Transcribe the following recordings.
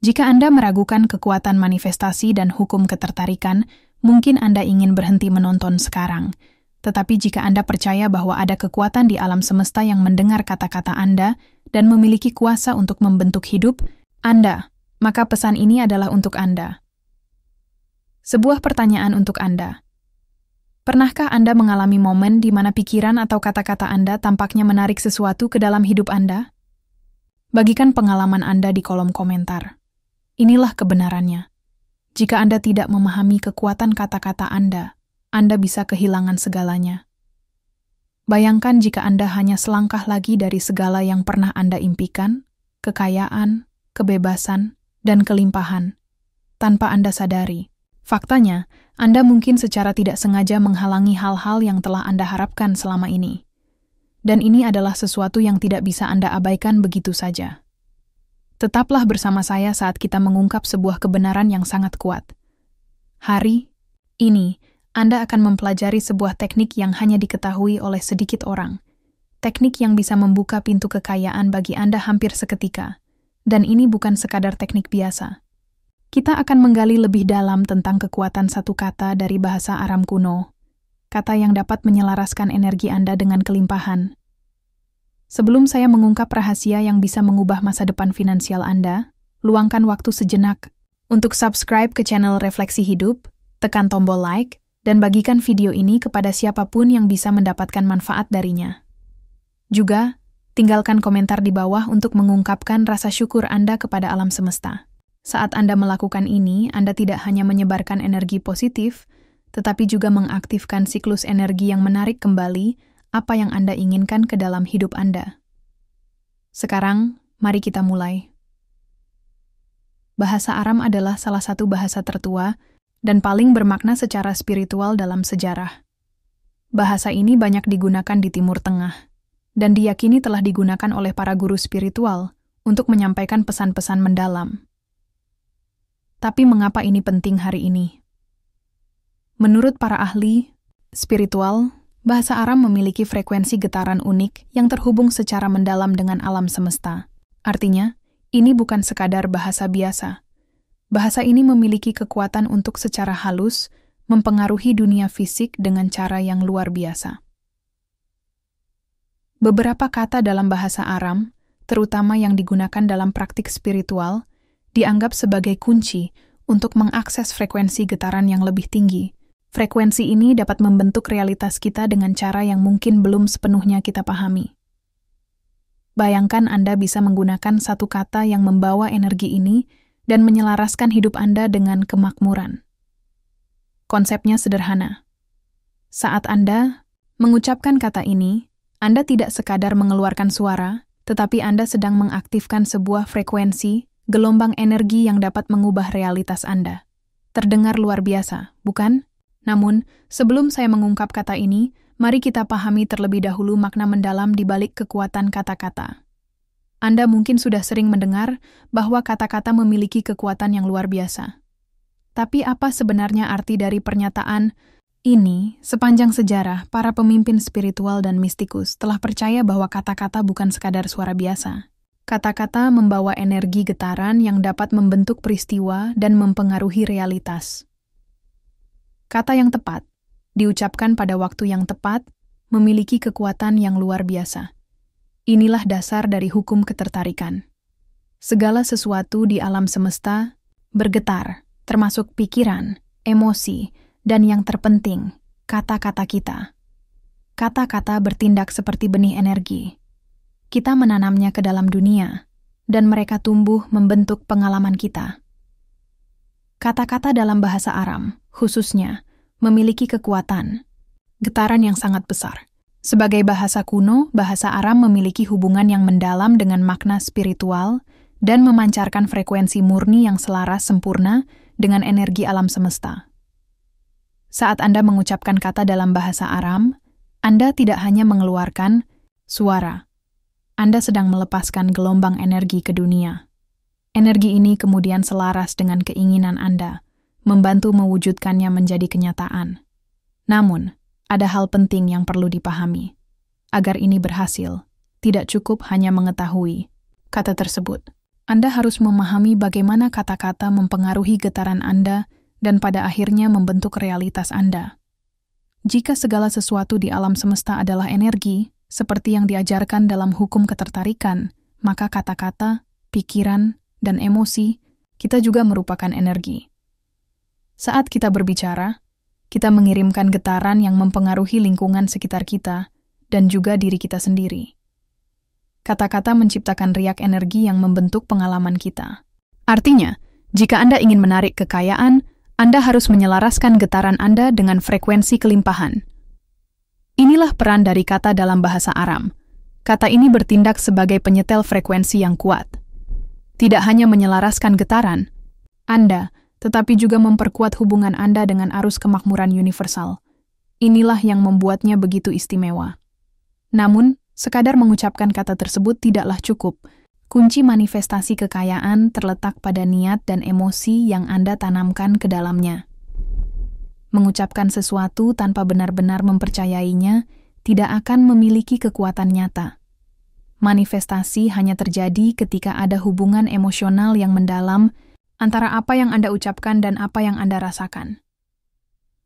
Jika Anda meragukan kekuatan manifestasi dan hukum ketertarikan, mungkin Anda ingin berhenti menonton sekarang. Tetapi jika Anda percaya bahwa ada kekuatan di alam semesta yang mendengar kata-kata Anda dan memiliki kuasa untuk membentuk hidup Anda, maka pesan ini adalah untuk Anda. Sebuah pertanyaan untuk Anda. Pernahkah Anda mengalami momen di mana pikiran atau kata-kata Anda tampaknya menarik sesuatu ke dalam hidup Anda? Bagikan pengalaman Anda di kolom komentar. Inilah kebenarannya. Jika Anda tidak memahami kekuatan kata-kata Anda bisa kehilangan segalanya. Bayangkan jika Anda hanya selangkah lagi dari segala yang pernah Anda impikan, kekayaan, kebebasan, dan kelimpahan, tanpa Anda sadari. Faktanya, Anda mungkin secara tidak sengaja menghalangi hal-hal yang telah Anda harapkan selama ini. Dan ini adalah sesuatu yang tidak bisa Anda abaikan begitu saja. Tetaplah bersama saya saat kita mengungkap sebuah kebenaran yang sangat kuat. Hari ini, Anda akan mempelajari sebuah teknik yang hanya diketahui oleh sedikit orang. Teknik yang bisa membuka pintu kekayaan bagi Anda hampir seketika. Dan ini bukan sekadar teknik biasa. Kita akan menggali lebih dalam tentang kekuatan satu kata dari bahasa Aram kuno. Kata yang dapat menyelaraskan energi Anda dengan kelimpahan. Sebelum saya mengungkap rahasia yang bisa mengubah masa depan finansial Anda, luangkan waktu sejenak untuk subscribe ke channel Refleksi Hidup, tekan tombol like, dan bagikan video ini kepada siapapun yang bisa mendapatkan manfaat darinya. Juga, tinggalkan komentar di bawah untuk mengungkapkan rasa syukur Anda kepada alam semesta. Saat Anda melakukan ini, Anda tidak hanya menyebarkan energi positif, tetapi juga mengaktifkan siklus energi yang menarik kembali apa yang Anda inginkan ke dalam hidup Anda. Sekarang, mari kita mulai. Bahasa Aram adalah salah satu bahasa tertua dan paling bermakna secara spiritual dalam sejarah. Bahasa ini banyak digunakan di Timur Tengah, dan diyakini telah digunakan oleh para guru spiritual untuk menyampaikan pesan-pesan mendalam. Tapi mengapa ini penting hari ini? Menurut para ahli spiritual, bahasa Aram memiliki frekuensi getaran unik yang terhubung secara mendalam dengan alam semesta. Artinya, ini bukan sekadar bahasa biasa. Bahasa ini memiliki kekuatan untuk secara halus mempengaruhi dunia fisik dengan cara yang luar biasa. Beberapa kata dalam bahasa Aram, terutama yang digunakan dalam praktik spiritual, dianggap sebagai kunci untuk mengakses frekuensi getaran yang lebih tinggi. Frekuensi ini dapat membentuk realitas kita dengan cara yang mungkin belum sepenuhnya kita pahami. Bayangkan Anda bisa menggunakan satu kata yang membawa energi ini dan menyelaraskan hidup Anda dengan kemakmuran. Konsepnya sederhana. Saat Anda mengucapkan kata ini, Anda tidak sekadar mengeluarkan suara, tetapi Anda sedang mengaktifkan sebuah frekuensi, gelombang energi yang dapat mengubah realitas Anda. Terdengar luar biasa, bukan? Namun, sebelum saya mengungkap kata ini, mari kita pahami terlebih dahulu makna mendalam di balik kekuatan kata-kata. Anda mungkin sudah sering mendengar bahwa kata-kata memiliki kekuatan yang luar biasa. Tapi apa sebenarnya arti dari pernyataan ini? Sepanjang sejarah, para pemimpin spiritual dan mistikus telah percaya bahwa kata-kata bukan sekadar suara biasa. Kata-kata membawa energi getaran yang dapat membentuk peristiwa dan mempengaruhi realitas. Kata yang tepat, diucapkan pada waktu yang tepat, memiliki kekuatan yang luar biasa. Inilah dasar dari hukum ketertarikan. Segala sesuatu di alam semesta bergetar, termasuk pikiran, emosi, dan yang terpenting, kata-kata kita. Kata-kata bertindak seperti benih energi. Kita menanamnya ke dalam dunia, dan mereka tumbuh membentuk pengalaman kita. Kata-kata dalam bahasa Aram, khususnya, memiliki kekuatan, getaran yang sangat besar. Sebagai bahasa kuno, bahasa Aram memiliki hubungan yang mendalam dengan makna spiritual dan memancarkan frekuensi murni yang selaras sempurna dengan energi alam semesta. Saat Anda mengucapkan kata dalam bahasa Aram, Anda tidak hanya mengeluarkan suara. Anda sedang melepaskan gelombang energi ke dunia. Energi ini kemudian selaras dengan keinginan Anda, membantu mewujudkannya menjadi kenyataan. Namun, ada hal penting yang perlu dipahami. Agar ini berhasil, tidak cukup hanya mengetahui kata tersebut. Anda harus memahami bagaimana kata-kata mempengaruhi getaran Anda dan pada akhirnya membentuk realitas Anda. Jika segala sesuatu di alam semesta adalah energi, seperti yang diajarkan dalam hukum ketertarikan, maka kata-kata, pikiran, dan emosi, kita juga merupakan energi. Saat kita berbicara, kita mengirimkan getaran yang mempengaruhi lingkungan sekitar kita dan juga diri kita sendiri. Kata-kata menciptakan riak energi yang membentuk pengalaman kita. Artinya, jika Anda ingin menarik kekayaan, Anda harus menyelaraskan getaran Anda dengan frekuensi kelimpahan. Inilah peran dari kata dalam bahasa Aram. Kata ini bertindak sebagai penyetel frekuensi yang kuat. Tidak hanya menyelaraskan getaran Anda, tetapi juga memperkuat hubungan Anda dengan arus kemakmuran universal. Inilah yang membuatnya begitu istimewa. Namun, sekadar mengucapkan kata tersebut tidaklah cukup. Kunci manifestasi kekayaan terletak pada niat dan emosi yang Anda tanamkan ke dalamnya. Mengucapkan sesuatu tanpa benar-benar mempercayainya tidak akan memiliki kekuatan nyata. Manifestasi hanya terjadi ketika ada hubungan emosional yang mendalam antara apa yang Anda ucapkan dan apa yang Anda rasakan.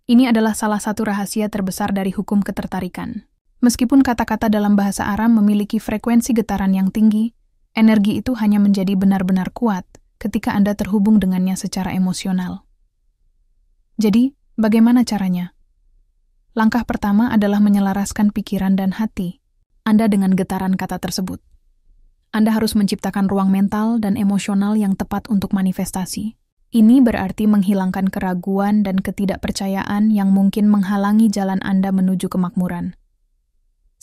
Ini adalah salah satu rahasia terbesar dari hukum ketertarikan. Meskipun kata-kata dalam bahasa Aram memiliki frekuensi getaran yang tinggi, energi itu hanya menjadi benar-benar kuat ketika Anda terhubung dengannya secara emosional. Jadi, bagaimana caranya? Langkah pertama adalah menyelaraskan pikiran dan hati Anda dengan getaran kata tersebut. Anda harus menciptakan ruang mental dan emosional yang tepat untuk manifestasi. Ini berarti menghilangkan keraguan dan ketidakpercayaan yang mungkin menghalangi jalan Anda menuju kemakmuran.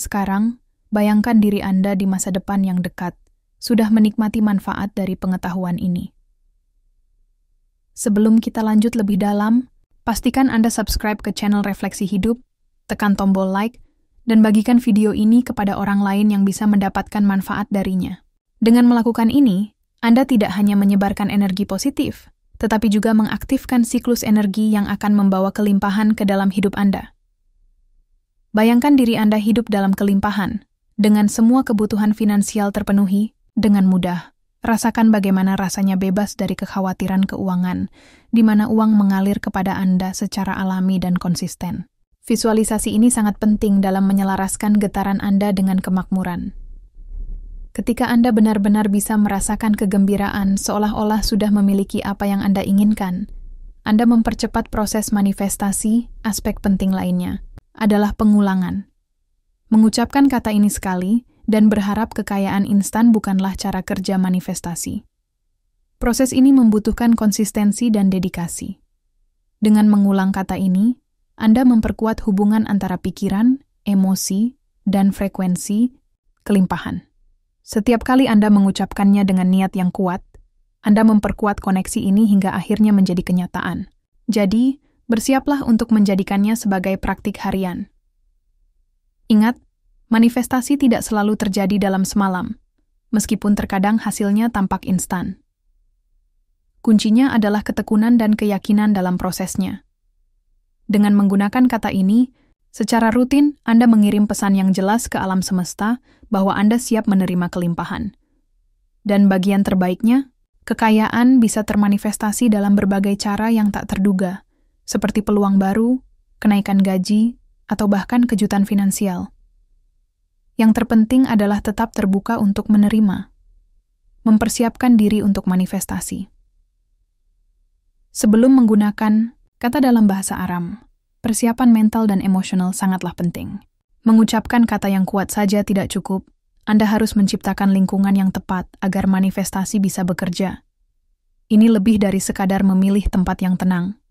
Sekarang, bayangkan diri Anda di masa depan yang dekat, sudah menikmati manfaat dari pengetahuan ini. Sebelum kita lanjut lebih dalam, pastikan Anda subscribe ke channel Refleksi Hidup, tekan tombol like, dan bagikan video ini kepada orang lain yang bisa mendapatkan manfaat darinya. Dengan melakukan ini, Anda tidak hanya menyebarkan energi positif, tetapi juga mengaktifkan siklus energi yang akan membawa kelimpahan ke dalam hidup Anda. Bayangkan diri Anda hidup dalam kelimpahan, dengan semua kebutuhan finansial terpenuhi, dengan mudah. Rasakan bagaimana rasanya bebas dari kekhawatiran keuangan, di mana uang mengalir kepada Anda secara alami dan konsisten. Visualisasi ini sangat penting dalam menyelaraskan getaran Anda dengan kemakmuran. Ketika Anda benar-benar bisa merasakan kegembiraan seolah-olah sudah memiliki apa yang Anda inginkan, Anda mempercepat proses manifestasi. Aspek penting lainnya adalah pengulangan. Mengucapkan kata ini sekali dan berharap kekayaan instan bukanlah cara kerja manifestasi. Proses ini membutuhkan konsistensi dan dedikasi. Dengan mengulang kata ini, Anda memperkuat hubungan antara pikiran, emosi, dan frekuensi kelimpahan. Setiap kali Anda mengucapkannya dengan niat yang kuat, Anda memperkuat koneksi ini hingga akhirnya menjadi kenyataan. Jadi, bersiaplah untuk menjadikannya sebagai praktik harian. Ingat, manifestasi tidak selalu terjadi dalam semalam, meskipun terkadang hasilnya tampak instan. Kuncinya adalah ketekunan dan keyakinan dalam prosesnya. Dengan menggunakan kata ini, secara rutin Anda mengirim pesan yang jelas ke alam semesta bahwa Anda siap menerima kelimpahan. Dan bagian terbaiknya, kekayaan bisa termanifestasi dalam berbagai cara yang tak terduga, seperti peluang baru, kenaikan gaji, atau bahkan kejutan finansial. Yang terpenting adalah tetap terbuka untuk menerima, mempersiapkan diri untuk manifestasi. Sebelum menggunakan kata dalam bahasa Aram, persiapan mental dan emosional sangatlah penting. Mengucapkan kata yang kuat saja tidak cukup, Anda harus menciptakan lingkungan yang tepat agar manifestasi bisa bekerja. Ini lebih dari sekadar memilih tempat yang tenang.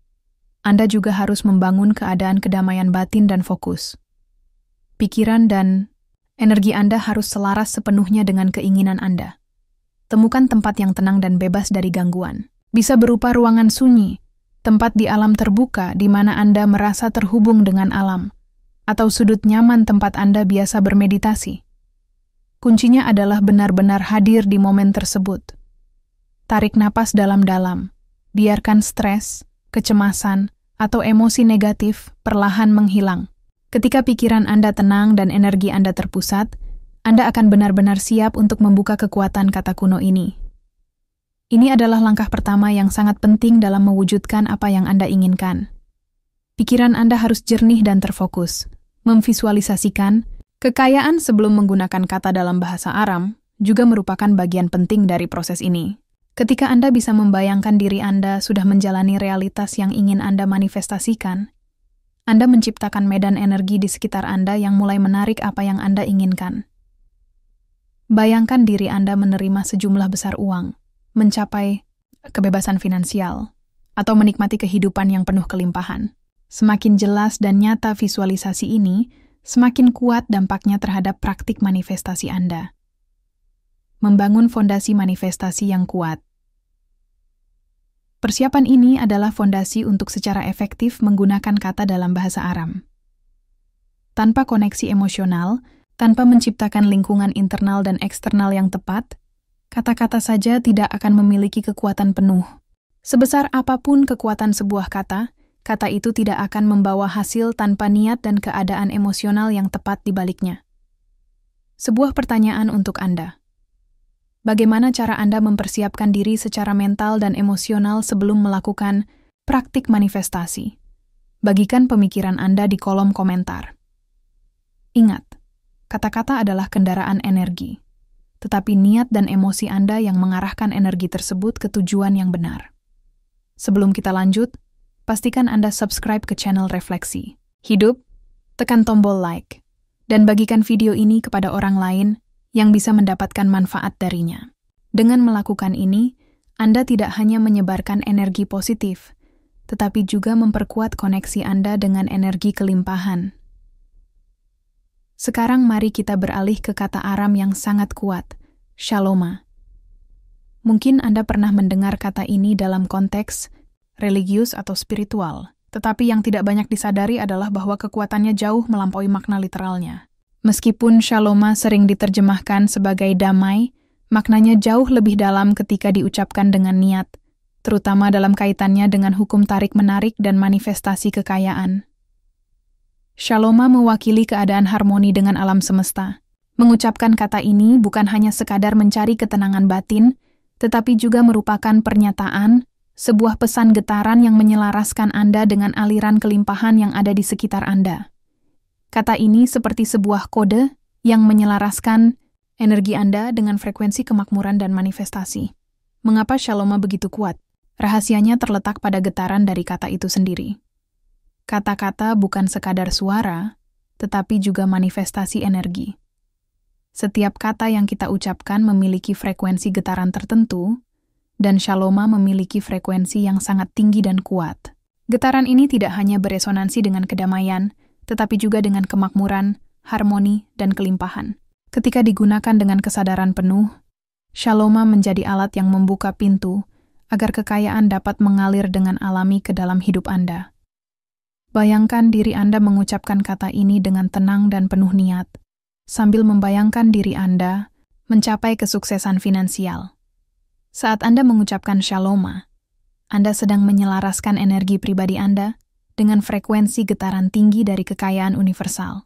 Anda juga harus membangun keadaan kedamaian batin dan fokus. Pikiran dan energi Anda harus selaras sepenuhnya dengan keinginan Anda. Temukan tempat yang tenang dan bebas dari gangguan. Bisa berupa ruangan sunyi, tempat di alam terbuka di mana Anda merasa terhubung dengan alam, atau sudut nyaman tempat Anda biasa bermeditasi. Kuncinya adalah benar-benar hadir di momen tersebut. Tarik napas dalam-dalam, biarkan stres, kecemasan, atau emosi negatif perlahan menghilang. Ketika pikiran Anda tenang dan energi Anda terpusat, Anda akan benar-benar siap untuk membuka kekuatan kata kuno ini. Ini adalah langkah pertama yang sangat penting dalam mewujudkan apa yang Anda inginkan. Pikiran Anda harus jernih dan terfokus. Memvisualisasikan kekayaan sebelum menggunakan kata dalam bahasa Aram juga merupakan bagian penting dari proses ini. Ketika Anda bisa membayangkan diri Anda sudah menjalani realitas yang ingin Anda manifestasikan, Anda menciptakan medan energi di sekitar Anda yang mulai menarik apa yang Anda inginkan. Bayangkan diri Anda menerima sejumlah besar uang, mencapai kebebasan finansial, atau menikmati kehidupan yang penuh kelimpahan. Semakin jelas dan nyata visualisasi ini, semakin kuat dampaknya terhadap praktik manifestasi Anda. Membangun fondasi manifestasi yang kuat. Persiapan ini adalah fondasi untuk secara efektif menggunakan kata dalam bahasa Aram. Tanpa koneksi emosional, tanpa menciptakan lingkungan internal dan eksternal yang tepat, kata-kata saja tidak akan memiliki kekuatan penuh. Sebesar apapun kekuatan sebuah kata itu tidak akan membawa hasil tanpa niat dan keadaan emosional yang tepat di baliknya. Sebuah pertanyaan untuk Anda. Bagaimana cara Anda mempersiapkan diri secara mental dan emosional sebelum melakukan praktik manifestasi? Bagikan pemikiran Anda di kolom komentar. Ingat, kata-kata adalah kendaraan energi, tetapi niat dan emosi Anda yang mengarahkan energi tersebut ke tujuan yang benar. Sebelum kita lanjut, pastikan Anda subscribe ke channel Refleksi Hidup, tekan tombol like, dan bagikan video ini kepada orang lain yang bisa mendapatkan manfaat darinya. Dengan melakukan ini, Anda tidak hanya menyebarkan energi positif, tetapi juga memperkuat koneksi Anda dengan energi kelimpahan. Sekarang mari kita beralih ke kata Aram yang sangat kuat, Shaloma. Mungkin Anda pernah mendengar kata ini dalam konteks religius atau spiritual, tetapi yang tidak banyak disadari adalah bahwa kekuatannya jauh melampaui makna literalnya. Meskipun Shaloma sering diterjemahkan sebagai damai, maknanya jauh lebih dalam ketika diucapkan dengan niat, terutama dalam kaitannya dengan hukum tarik-menarik dan manifestasi kekayaan. Shaloma mewakili keadaan harmoni dengan alam semesta. Mengucapkan kata ini bukan hanya sekadar mencari ketenangan batin, tetapi juga merupakan pernyataan, sebuah pesan getaran yang menyelaraskan Anda dengan aliran kelimpahan yang ada di sekitar Anda. Kata ini seperti sebuah kode yang menyelaraskan energi Anda dengan frekuensi kemakmuran dan manifestasi. Mengapa Shaloma begitu kuat? Rahasianya terletak pada getaran dari kata itu sendiri. Kata-kata bukan sekadar suara, tetapi juga manifestasi energi. Setiap kata yang kita ucapkan memiliki frekuensi getaran tertentu, dan Shaloma memiliki frekuensi yang sangat tinggi dan kuat. Getaran ini tidak hanya beresonansi dengan kedamaian, tetapi juga dengan kemakmuran, harmoni, dan kelimpahan. Ketika digunakan dengan kesadaran penuh, Shaloma menjadi alat yang membuka pintu agar kekayaan dapat mengalir dengan alami ke dalam hidup Anda. Bayangkan diri Anda mengucapkan kata ini dengan tenang dan penuh niat, sambil membayangkan diri Anda mencapai kesuksesan finansial. Saat Anda mengucapkan Shaloma, Anda sedang menyelaraskan energi pribadi Anda dengan frekuensi getaran tinggi dari kekayaan universal.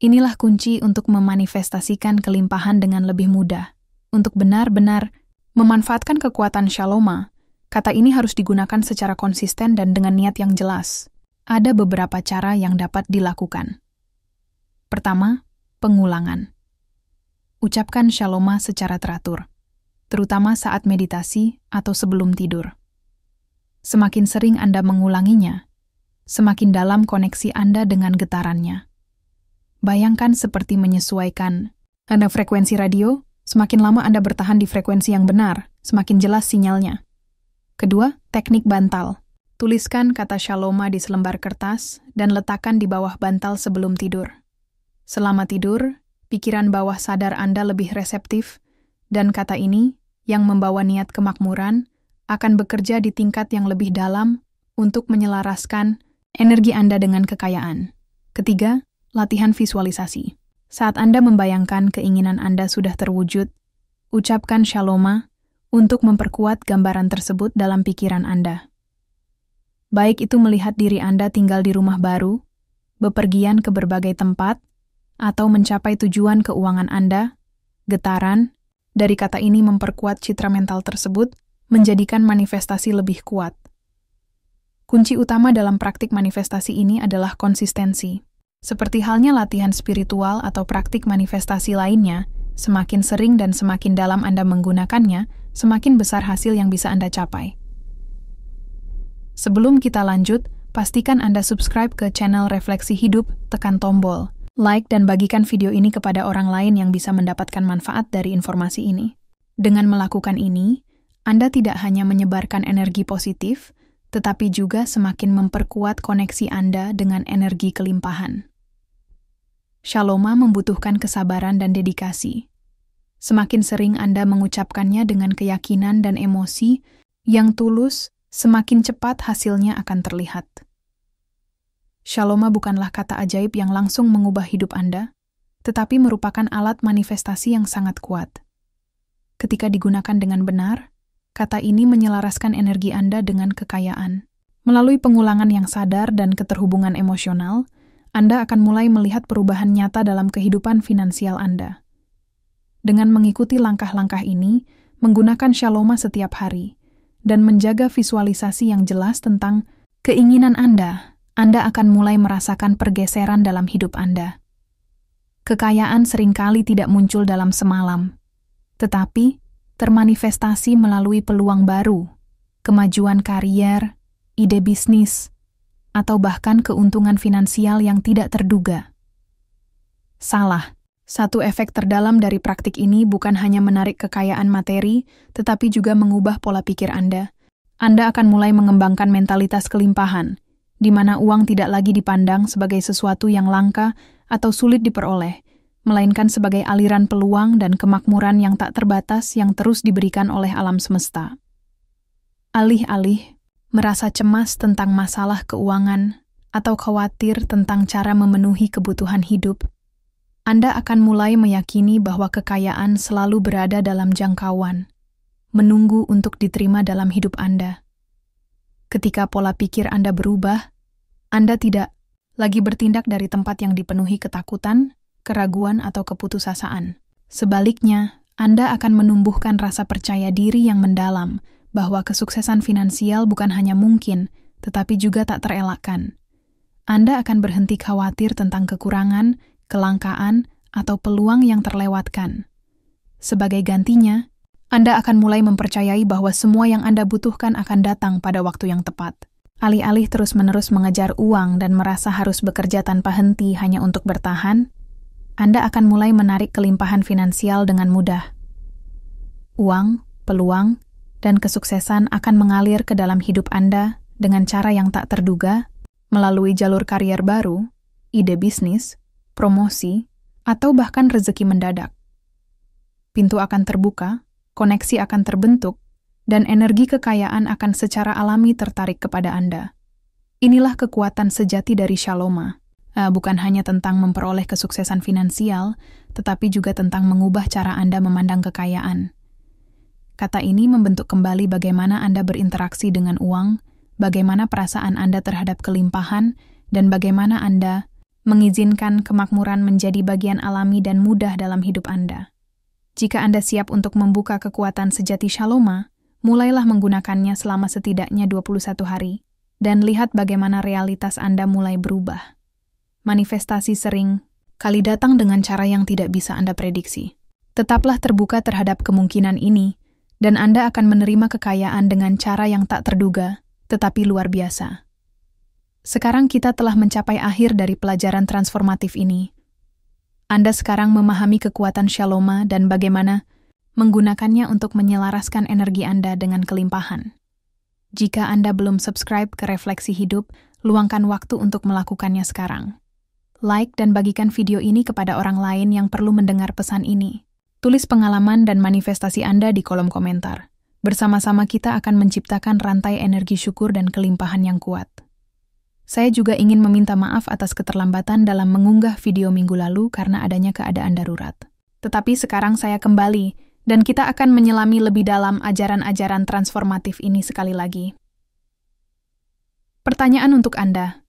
Inilah kunci untuk memanifestasikan kelimpahan dengan lebih mudah. Untuk benar-benar memanfaatkan kekuatan Shaloma, kata ini harus digunakan secara konsisten dan dengan niat yang jelas. Ada beberapa cara yang dapat dilakukan. Pertama, pengulangan. Ucapkan Shaloma secara teratur, terutama saat meditasi atau sebelum tidur. Semakin sering Anda mengulanginya, semakin dalam koneksi Anda dengan getarannya. Bayangkan seperti menyesuaikan frekuensi radio, semakin lama Anda bertahan di frekuensi yang benar, semakin jelas sinyalnya. Kedua, teknik bantal. Tuliskan kata Shaloma di selembar kertas dan letakkan di bawah bantal sebelum tidur. Selama tidur, pikiran bawah sadar Anda lebih reseptif, dan kata ini, yang membawa niat kemakmuran, akan bekerja di tingkat yang lebih dalam untuk menyelaraskan energi Anda dengan kekayaan. Ketiga, latihan visualisasi. Saat Anda membayangkan keinginan Anda sudah terwujud, ucapkan Shaloma untuk memperkuat gambaran tersebut dalam pikiran Anda. Baik itu melihat diri Anda tinggal di rumah baru, bepergian ke berbagai tempat, atau mencapai tujuan keuangan Anda, getaran dari kata ini memperkuat citra mental tersebut menjadikan manifestasi lebih kuat. Kunci utama dalam praktik manifestasi ini adalah konsistensi. Seperti halnya latihan spiritual atau praktik manifestasi lainnya, semakin sering dan semakin dalam Anda menggunakannya, semakin besar hasil yang bisa Anda capai. Sebelum kita lanjut, pastikan Anda subscribe ke channel Refleksi Hidup, tekan tombol like dan bagikan video ini kepada orang lain yang bisa mendapatkan manfaat dari informasi ini. Dengan melakukan ini, Anda tidak hanya menyebarkan energi positif, tetapi juga semakin memperkuat koneksi Anda dengan energi kelimpahan. Shaloma membutuhkan kesabaran dan dedikasi. Semakin sering Anda mengucapkannya dengan keyakinan dan emosi yang tulus, semakin cepat hasilnya akan terlihat. Shaloma bukanlah kata ajaib yang langsung mengubah hidup Anda, tetapi merupakan alat manifestasi yang sangat kuat. Ketika digunakan dengan benar, kata ini menyelaraskan energi Anda dengan kekayaan. Melalui pengulangan yang sadar dan keterhubungan emosional, Anda akan mulai melihat perubahan nyata dalam kehidupan finansial Anda. Dengan mengikuti langkah-langkah ini, menggunakan Shaloma setiap hari, dan menjaga visualisasi yang jelas tentang keinginan Anda akan mulai merasakan pergeseran dalam hidup Anda. Kekayaan seringkali tidak muncul dalam semalam, tetapi termanifestasi melalui peluang baru, kemajuan karier, ide bisnis, atau bahkan keuntungan finansial yang tidak terduga. Salah, satu efek terdalam dari praktik ini bukan hanya menarik kekayaan materi, tetapi juga mengubah pola pikir Anda. Anda akan mulai mengembangkan mentalitas kelimpahan, di mana uang tidak lagi dipandang sebagai sesuatu yang langka atau sulit diperoleh, melainkan sebagai aliran peluang dan kemakmuran yang tak terbatas yang terus diberikan oleh alam semesta. Alih-alih merasa cemas tentang masalah keuangan atau khawatir tentang cara memenuhi kebutuhan hidup, Anda akan mulai meyakini bahwa kekayaan selalu berada dalam jangkauan, menunggu untuk diterima dalam hidup Anda. Ketika pola pikir Anda berubah, Anda tidak lagi bertindak dari tempat yang dipenuhi ketakutan, keraguan atau keputusasaan. Sebaliknya, Anda akan menumbuhkan rasa percaya diri yang mendalam bahwa kesuksesan finansial bukan hanya mungkin, tetapi juga tak terelakkan. Anda akan berhenti khawatir tentang kekurangan, kelangkaan, atau peluang yang terlewatkan. Sebagai gantinya, Anda akan mulai mempercayai bahwa semua yang Anda butuhkan akan datang pada waktu yang tepat. Alih-alih terus-menerus mengejar uang dan merasa harus bekerja tanpa henti hanya untuk bertahan, Anda akan mulai menarik kelimpahan finansial dengan mudah. Uang, peluang, dan kesuksesan akan mengalir ke dalam hidup Anda dengan cara yang tak terduga, melalui jalur karier baru, ide bisnis, promosi, atau bahkan rezeki mendadak. Pintu akan terbuka, koneksi akan terbentuk, dan energi kekayaan akan secara alami tertarik kepada Anda. Inilah kekuatan sejati dari Shaloma. Bukan hanya tentang memperoleh kesuksesan finansial, tetapi juga tentang mengubah cara Anda memandang kekayaan. Kata ini membentuk kembali bagaimana Anda berinteraksi dengan uang, bagaimana perasaan Anda terhadap kelimpahan, dan bagaimana Anda mengizinkan kemakmuran menjadi bagian alami dan mudah dalam hidup Anda. Jika Anda siap untuk membuka kekuatan sejati Shaloma, mulailah menggunakannya selama setidaknya 21 hari, dan lihat bagaimana realitas Anda mulai berubah. Manifestasi sering kali datang dengan cara yang tidak bisa Anda prediksi. Tetaplah terbuka terhadap kemungkinan ini, dan Anda akan menerima kekayaan dengan cara yang tak terduga, tetapi luar biasa. Sekarang kita telah mencapai akhir dari pelajaran transformatif ini. Anda sekarang memahami kekuatan Shaloma dan bagaimana menggunakannya untuk menyelaraskan energi Anda dengan kelimpahan. Jika Anda belum subscribe ke Refleksi Hidup, luangkan waktu untuk melakukannya sekarang. Like dan bagikan video ini kepada orang lain yang perlu mendengar pesan ini. Tulis pengalaman dan manifestasi Anda di kolom komentar. Bersama-sama kita akan menciptakan rantai energi syukur dan kelimpahan yang kuat. Saya juga ingin meminta maaf atas keterlambatan dalam mengunggah video minggu lalu karena adanya keadaan darurat. Tetapi sekarang saya kembali, dan kita akan menyelami lebih dalam ajaran-ajaran transformatif ini sekali lagi. Pertanyaan untuk Anda.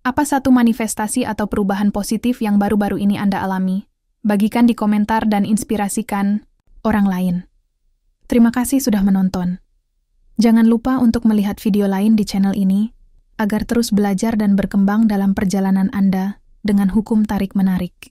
Apa satu manifestasi atau perubahan positif yang baru-baru ini Anda alami? Bagikan di komentar dan inspirasikan orang lain. Terima kasih sudah menonton. Jangan lupa untuk melihat video lain di channel ini, agar terus belajar dan berkembang dalam perjalanan Anda dengan hukum tarik-menarik.